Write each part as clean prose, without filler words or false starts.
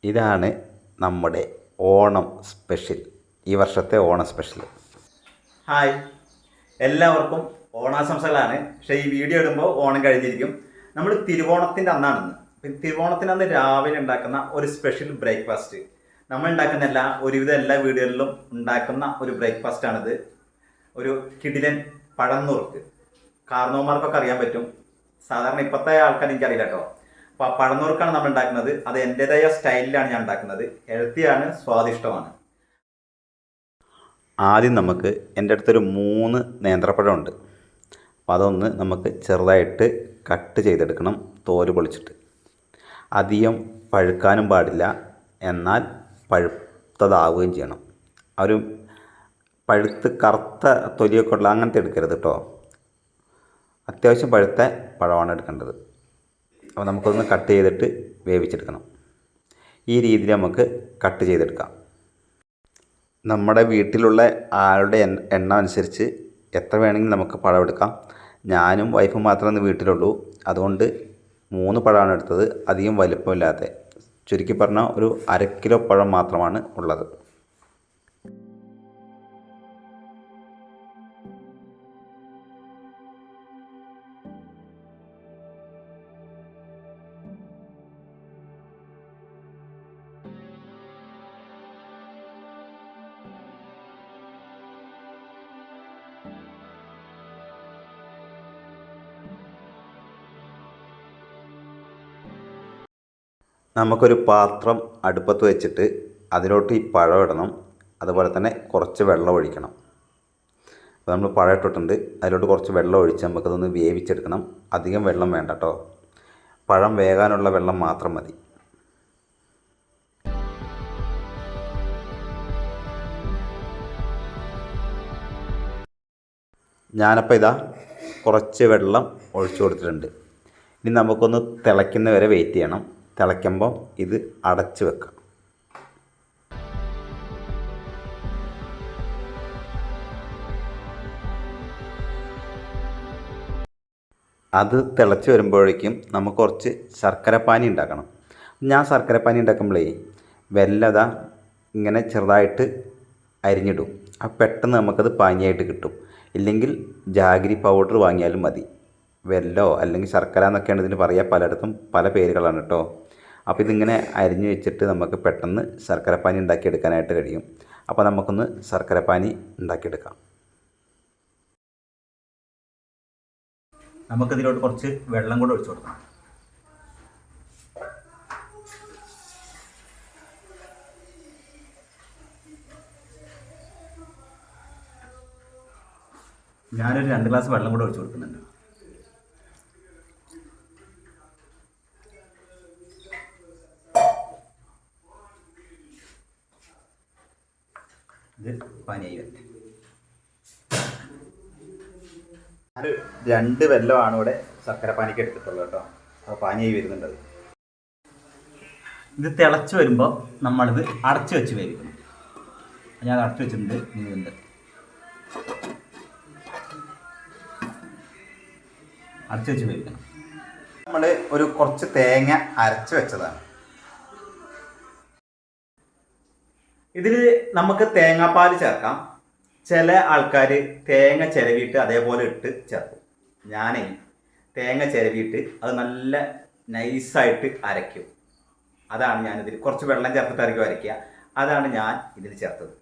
ഇതാണ് നമ്മുടെ ഓണം സ്പെഷ്യൽ, ഈ വർഷത്തെ ഓണം സ്പെഷ്യൽ. ഹായ്, എല്ലാവർക്കും ഓണാശംസകളാണ്. പക്ഷേ ഈ വീഡിയോ ഇടുമ്പോൾ ഓണം കഴിഞ്ഞിരിക്കും. നമ്മൾ തിരുവോണത്തിൻ്റെ അന്നാണെന്ന്. തിരുവോണത്തിൻ്റെ അന്ന് രാവിലെ ഉണ്ടാക്കുന്ന ഒരു സ്പെഷ്യൽ ബ്രേക്ക്ഫാസ്റ്റ്, നമ്മൾ ഉണ്ടാക്കുന്ന ഒരുവിധം എല്ലാ വീടുകളിലും ഉണ്ടാക്കുന്ന ഒരു ബ്രേക്ക്ഫാസ്റ്റാണിത്. ഒരു കിടിലൻ പഴം നുറുക്ക്. കാർന്നോമാർക്കൊക്കെ അറിയാൻ പറ്റും, സാധാരണ ഇപ്പോഴത്തെ ആൾക്കാർ എനിക്കറിയില്ല കേട്ടോ. അപ്പോൾ ആ പഴം നുറുക്കാണ് നമ്മൾ ഉണ്ടാക്കുന്നത്. അത് എൻ്റെതായ സ്റ്റൈലിലാണ് ഞാൻ ഉണ്ടാക്കുന്നത്. ഹെൽത്തിയാണ്, സ്വാദിഷ്ടമാണ്. ആദ്യം നമുക്ക് എൻ്റെ അടുത്തൊരു 3 നേന്ത്രപ്പഴമുണ്ട്. അപ്പോൾ അതൊന്ന് നമുക്ക് ചെറുതായിട്ട് കട്ട് ചെയ്തെടുക്കണം, തോല് പൊളിച്ചിട്ട്. അധികം പഴുക്കാനും പാടില്ല, എന്നാൽ പഴുത്തതാവുകയും ചെയ്യണം. ഒരു പഴുത്ത് കറുത്ത തൊലിയൊക്കെ ഉള്ള അങ്ങനത്തെ എടുക്കരുത് കേട്ടോ. അത്യാവശ്യം പഴുത്ത പഴമാണ് എടുക്കേണ്ടത്. അപ്പോൾ നമുക്കൊന്ന് കട്ട് ചെയ്തിട്ട് വേവിച്ചെടുക്കണം. ഈ രീതിയിൽ നമുക്ക് കട്ട് ചെയ്തെടുക്കാം. നമ്മുടെ വീട്ടിലുള്ള ആളുടെ എണ്ണം അനുസരിച്ച് എത്ര വേണമെങ്കിലും നമുക്ക് പഴം എടുക്കാം. ഞാനും വൈഫും മാത്രമേ വീട്ടിലുള്ളൂ, അതുകൊണ്ട് 3 പഴമാണ് എടുത്തത്. അധികം വലിപ്പമില്ലാത്ത, ചുരുക്കി പറഞ്ഞാൽ ഒരു 1/2 കിലോ പഴം മാത്രമാണ് ഉള്ളത്. നമുക്കൊരു പാത്രം അടുപ്പത്ത് വെച്ചിട്ട് അതിലോട്ട് ഈ പഴം ഇടണം. അതുപോലെ തന്നെ കുറച്ച് വെള്ളം ഒഴിക്കണം. അപ്പോൾ നമ്മൾ പഴം ഇട്ടിട്ടുണ്ട്, അതിലോട്ട് കുറച്ച് വെള്ളം ഒഴിച്ച് നമുക്കതൊന്ന് വേവിച്ചെടുക്കണം. അധികം വെള്ളം വേണ്ട കേട്ടോ, പഴം വേകാനുള്ള വെള്ളം മാത്രം മതി. ഞാനപ്പോൾ ഇതാ കുറച്ച് വെള്ളം ഒഴിച്ചു കൊടുത്തിട്ടുണ്ട്. ഇനി നമുക്കൊന്ന് തിളയ്ക്കുന്ന വരെ വെയിറ്റ് ചെയ്യണം. തിളയ്ക്കുമ്പോൾ ഇത് അടച്ച് വെക്കാം. അത് തിളച്ച് വരുമ്പോഴേക്കും നമുക്ക് കുറച്ച് ശർക്കരപ്പാനി ഉണ്ടാക്കണം. ഞാൻ ശർക്കരപ്പാനി ഉണ്ടാക്കുമ്പോഴേ വെല്ലത ഇങ്ങനെ ചെറുതായിട്ട് അരിഞ്ഞിടും. അപ്പോൾ പെട്ടെന്ന് നമുക്കത് പാനിയായിട്ട് കിട്ടും. ഇല്ലെങ്കിൽ ജാഗരി പൗഡർ വാങ്ങിയാലും മതി. വെല്ലോ അല്ലെങ്കിൽ ശർക്കര എന്നൊക്കെയാണ് ഇതിന് പറയുക, പലയിടത്തും പല പേരുകളാണ് കേട്ടോ. അപ്പോൾ ഇതിങ്ങനെ അരിഞ്ഞു വെച്ചിട്ട് നമുക്ക് പെട്ടെന്ന് ശർക്കരപ്പാനി ഉണ്ടാക്കിയെടുക്കാനായിട്ട് കഴിയും. അപ്പോൾ നമുക്കൊന്ന് ശർക്കരപ്പാനി ഉണ്ടാക്കിയെടുക്കാം. നമുക്കിതിലോട്ട് കുറച്ച് വെള്ളം കൂടെ ഒഴിച്ചു കൊടുക്കണം. ഞാനൊരു 2 ഗ്ലാസ് വെള്ളം കൂടെ ഒഴിച്ചു കൊടുക്കുന്നുണ്ട്. ഇത് പാനിയായി വരട്ടെ. ഒരു 2 വെല്ലമാണ് ഇവിടെ ശർക്കര പാനിക്ക് എടുത്തിട്ടുള്ളത് കേട്ടോ. അപ്പോൾ പാനിയായി വരുന്നുണ്ട്. ഇത് തിളച്ച് വരുമ്പോൾ നമ്മളിത് അടച്ചു വെച്ച് വേവിക്കണം. ഞാൻ അടച്ചു വെച്ചിട്ടുണ്ട്. ഇതുണ്ട്, അടച്ചു വെച്ച് വേവിക്കണം. നമ്മൾ ഒരു കുറച്ച് തേങ്ങ അരച്ച് വെച്ചതാണ്. ഇതിൽ നമുക്ക് തേങ്ങാപ്പാൽ ചേർക്കാം. ചില ആൾക്കാർ തേങ്ങ ചിരവിയിട്ട് അതേപോലെ ഇട്ട് ചേർക്കും. ഞാനേ തേങ്ങ ചിരവിയിട്ട് അത് നല്ല നൈസായിട്ട് അരയ്ക്കും. അതാണ് ഞാനിതിൽ കുറച്ച് വെള്ളം ചേർത്തിട്ടായിരിക്കും അരയ്ക്കുക. അതാണ് ഞാൻ ഇതിൽ ചേർത്തത്.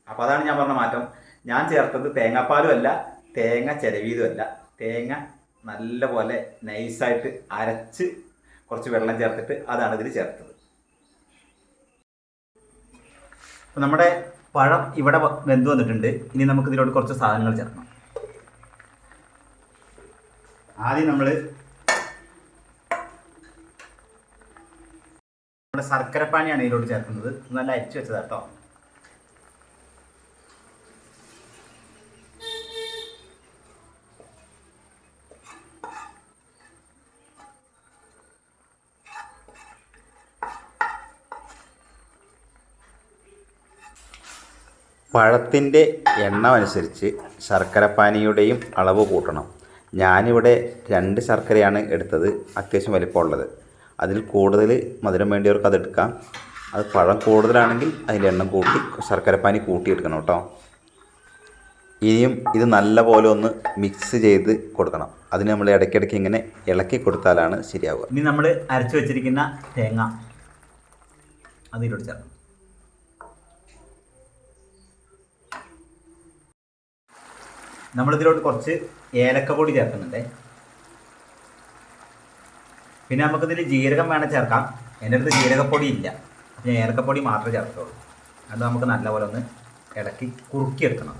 അപ്പോൾ അതാണ് ഞാൻ പറഞ്ഞ മാറ്റം. ഞാൻ ചേർത്തത് തേങ്ങാപ്പാലും അല്ല, തേങ്ങ ചിരവിയതും അല്ല. തേങ്ങ നല്ലപോലെ നൈസായിട്ട് അരച്ച് കുറച്ച് വെള്ളം ചേർത്തിട്ട് അതാണ് ഇതിൽ ചേർത്തത്. അപ്പോൾ നമ്മുടെ പഴം ഇവിടെ വെന്ത് വന്നിട്ടുണ്ട്. ഇനി നമുക്ക് ഇതിലോട്ട് കുറച്ച് സാധനങ്ങൾ ചേർക്കണം. ആദ്യം നമ്മൾ നമ്മുടെ ശർക്കരപ്പാനിയാണ് ഇതിലോട്ട് ചേർക്കുന്നത്. നല്ല അരിച്ചു വെച്ചതാണ് കേട്ടോ. പഴത്തിൻ്റെ എണ്ണം അനുസരിച്ച് ശർക്കരപ്പാനിയുടെയും അളവ് കൂട്ടണം. ഞാനിവിടെ 2 ശർക്കരയാണ് എടുത്തത്, അത്യാവശ്യം വലിപ്പമുള്ളത്. അതിൽ കൂടുതൽ മധുരം വേണ്ടിയവർക്ക് അതെടുക്കാം. അത് പഴം കൂടുതലാണെങ്കിൽ അതിൻ്റെ എണ്ണം കൂട്ടി ശർക്കരപ്പാനി കൂട്ടിയെടുക്കണം കേട്ടോ. ഇനിയും ഇത് നല്ല പോലെ ഒന്ന് മിക്സ് ചെയ്ത് കൊടുക്കണം. അതിന് നമ്മൾ ഇടയ്ക്കിടയ്ക്ക് ഇങ്ങനെ ഇളക്കി കൊടുത്താലാണ് ശരിയാവുക. ഇനി നമ്മൾ അരച്ചു വെച്ചിരിക്കുന്ന തേങ്ങ അതിലോട്ട് ചേർക്കണം. നമ്മളിതിലോട്ട് കുറച്ച് ഏലക്കപ്പൊടി ചേർക്കുന്നുണ്ട്. പിന്നെ നമുക്കിതിൽ ജീരകം വേണം ചേർക്കാം. എൻ്റെ അടുത്ത് ജീരകപ്പൊടി ഇല്ല, അപ്പോൾ ഞാൻ ഏലക്കപ്പൊടി മാത്രമേ ചേർത്തുള്ളൂ. അത് നമുക്ക് നല്ലപോലെ ഒന്ന് ഇളക്കി കുറുക്കിയെടുക്കണം.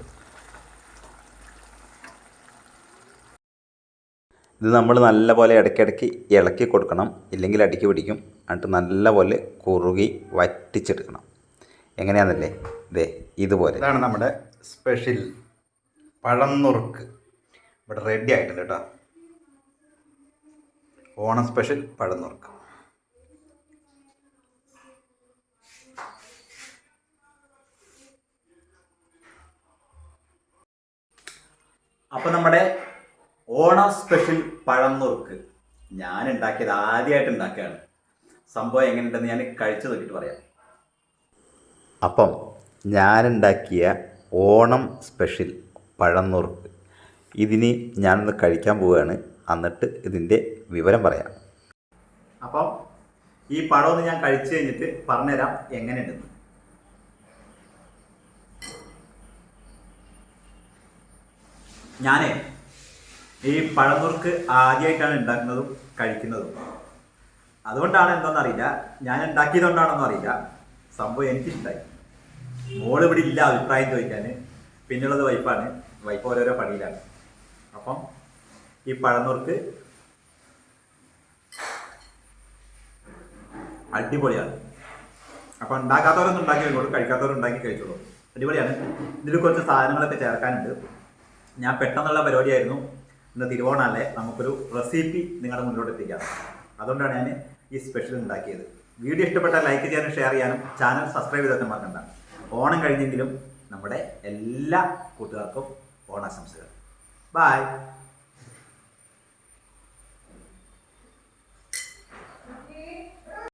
ഇത് നമ്മൾ നല്ലപോലെ ഇടയ്ക്കിടയ്ക്ക് ഇളക്കി കൊടുക്കണം, ഇല്ലെങ്കിൽ അടിക്ക് പിടിക്കും. എന്നിട്ട് നല്ലപോലെ കുറുകി വറ്റിച്ചെടുക്കണം. എങ്ങനെയാണെന്നല്ലേ, ഇതുപോലെ. ഇതാണ് നമ്മുടെ സ്പെഷ്യൽ പഴം നുറുക്ക് ഇവിടെ റെഡി ആയിട്ടുണ്ട് കേട്ടോ. ഓണം സ്പെഷ്യൽ പഴം നുറുക്ക്. അപ്പോൾ നമ്മുടെ ഓണം സ്പെഷ്യൽ പഴം നുറുക്ക് ഞാൻ ഉണ്ടാക്കിയത് ആദ്യമായിട്ട് ഉണ്ടാക്കുകയാണ്. സംഭവം എങ്ങനെയുണ്ടെന്ന് ഞാൻ കഴിച്ചു നോക്കിയിട്ട് പറയാം. അപ്പം ഞാനുണ്ടാക്കിയ ഓണം സ്പെഷ്യൽ പഴം നുറുക്ക് ഇതിന് ഞാനൊന്ന് കഴിക്കാൻ പോവുകയാണ്. എന്നിട്ട് ഇതിൻ്റെ വിവരം പറയാം. അപ്പം ഈ പഴമൊന്ന് ഞാൻ കഴിച്ചു കഴിഞ്ഞിട്ട് പറഞ്ഞുതരാം എങ്ങനെയുണ്ടെന്ന്. ഞാനേ ഈ പഴനുറുക്ക് ആദ്യമായിട്ടാണ് ഉണ്ടാക്കുന്നതും കഴിക്കുന്നതും. അതുകൊണ്ടാണ് എന്താണെന്നറിയില്ല, ഞാൻ ഉണ്ടാക്കിയതുകൊണ്ടാണെന്നും അറിയില്ല, സംഭവം എനിക്കിഷ്ടമായി. മോള് ഇവിടെ ഇല്ല അഭിപ്രായം ചോദിക്കാൻ. പിന്നുള്ളത് വൈഫാണ്. വൈഫ് ഓരോരോ പണിയിലാണ്. അപ്പം ഈ പഴനുറുക്ക് അടിപൊളിയാണ്. അപ്പം ഉണ്ടാക്കാത്തവരൊന്നും ഉണ്ടാക്കി വെക്കോളൂ, കഴിക്കാത്തവരുണ്ടാക്കി കഴിച്ചോളൂ. അടിപൊളിയാണ്. ഇതിൽ കുറച്ച് സാധനങ്ങളൊക്കെ ചേർക്കാനുണ്ട്. ഞാൻ പെട്ടെന്നുള്ള പരിപാടിയായിരുന്നു. ഇന്ന് തിരുവോണമല്ലേ, നമുക്കൊരു റെസിപ്പി നിങ്ങളുടെ മുന്നോട്ട് എത്തിക്കാം. അതുകൊണ്ടാണ് ഞാൻ ഈ സ്പെഷ്യൽ ഉണ്ടാക്കിയത്. വീഡിയോ ഇഷ്ടപ്പെട്ടാൽ ലൈക്ക് ചെയ്യാനും ഷെയർ ചെയ്യാനും ചാനൽ സബ്സ്ക്രൈബ് ചെയ്തൊക്കെ മറക്കണ്ട. ഓണം കഴിഞ്ഞെങ്കിലും നമ്മുടെ എല്ലാ കൂട്ടുകാർക്കും ഓണാശംസകൾ. ബൈ.